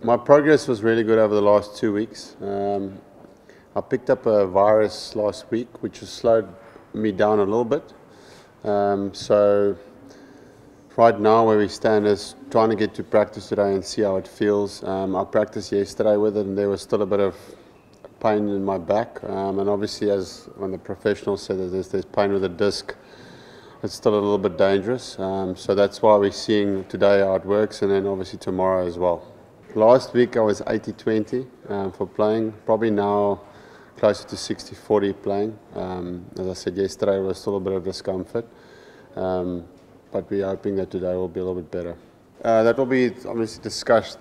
My progress was really good over the last 2 weeks. I picked up a virus last week, which has slowed me down a little bit. So right now where we stand is trying to get to practice today and see how it feels. I practiced yesterday with it and there was still a bit of pain in my back. And obviously, as when the professionals said that there's pain with the disc, it's still a little bit dangerous. So that's why we're seeing today how it works, and then obviously tomorrow as well. Last week I was 80-20 for playing, probably now closer to 60-40 playing. As I said yesterday, it was still a bit of discomfort, but we're hoping that today will be a little bit better. That will be obviously discussed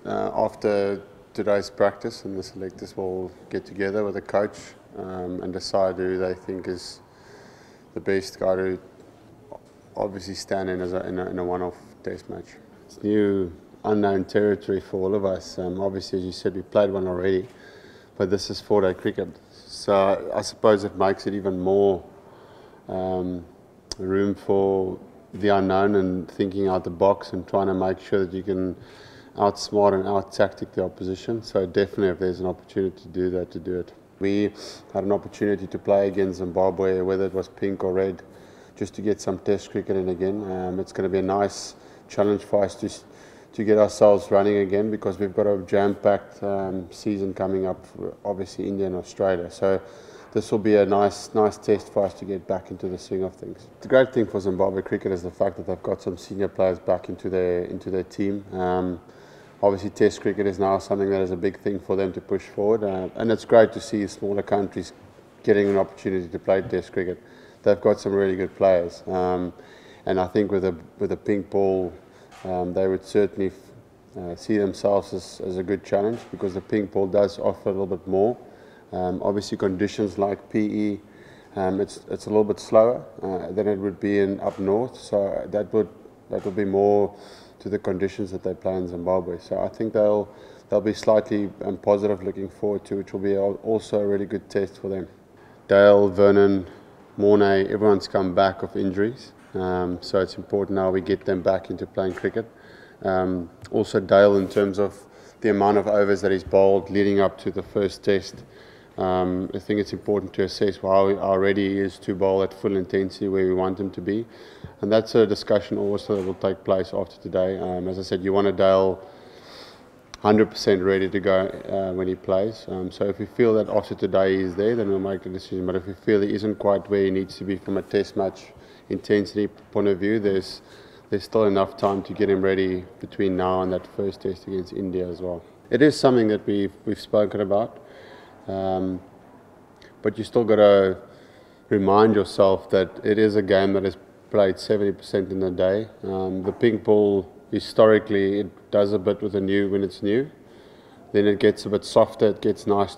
after today's practice, and the selectors will get together with the coach and decide who they think is the best guy to obviously stand in in a one-off test match. It's new, unknown territory for all of us. Obviously, as you said, we played one already, but this is 4-day cricket. So I suppose it makes it even more room for the unknown and thinking out the box and trying to make sure that you can outsmart and out-tactic the opposition. So definitely, if there's an opportunity to do that, to do it. We had an opportunity to play against Zimbabwe, whether it was pink or red, just to get some test cricket in again. It's going to be a nice challenge for us to get ourselves running again, because we've got a jam-packed season coming up for obviously India and Australia. So this will be a nice test for us to get back into the swing of things. The great thing for Zimbabwe cricket is the fact that they've got some senior players back into their team. Obviously, Test cricket is now something that is a big thing for them to push forward, and it's great to see smaller countries getting an opportunity to play Test cricket. They've got some really good players, and I think with a pink ball, they would certainly see themselves as a good challenge, because the pink ball does offer a little bit more. Obviously, conditions like PE, it's a little bit slower than it would be up north, so that would be more to the conditions that they play in Zimbabwe. So I think they'll be slightly positive looking forward to, which will be also a really good test for them. Dale, Vernon, Mornay, everyone's come back of injuries, so it's important now we get them back into playing cricket. Also Dale, in terms of the amount of overs that he's bowled leading up to the first test, I think it's important to assess how ready he is to bowl at full intensity where we want him to be. And that's a discussion also that will take place after today. As I said, you want a Dale 100% ready to go when he plays. So if we feel that after today he is there, then we'll make the decision. But if we feel he isn't quite where he needs to be from a test match intensity point of view, there's still enough time to get him ready between now and that first test against India as well. It is something that we've spoken about, but you still got to remind yourself that it is a game that is played 70% in a day. The pink ball, historically, it does a bit with the new when it's new. Then it gets a bit softer, it gets nice,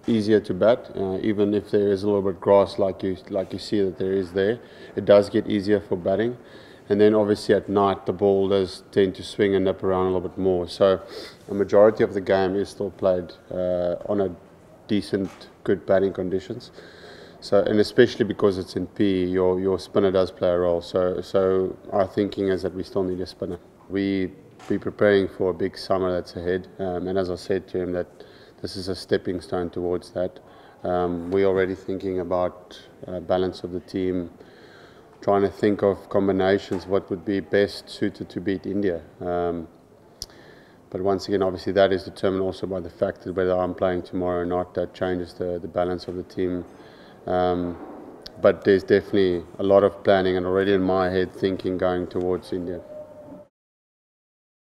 easier to bat. Even if there is a little bit grass like you see that there is there, it does get easier for batting. And then obviously at night the ball does tend to swing and nip around a little bit more. So a majority of the game is still played on a decent, good batting conditions. So, and especially because it's in PE, your spinner does play a role. So our thinking is that we still need a spinner. We're preparing for a big summer that's ahead, and as I said to him, that this is a stepping stone towards that. We're already thinking about balance of the team, trying to think of combinations, what would be best suited to beat India. But once again, obviously that is determined also by the fact that whether I'm playing tomorrow or not, that changes the balance of the team. But there's definitely a lot of planning and already in my head thinking going towards India.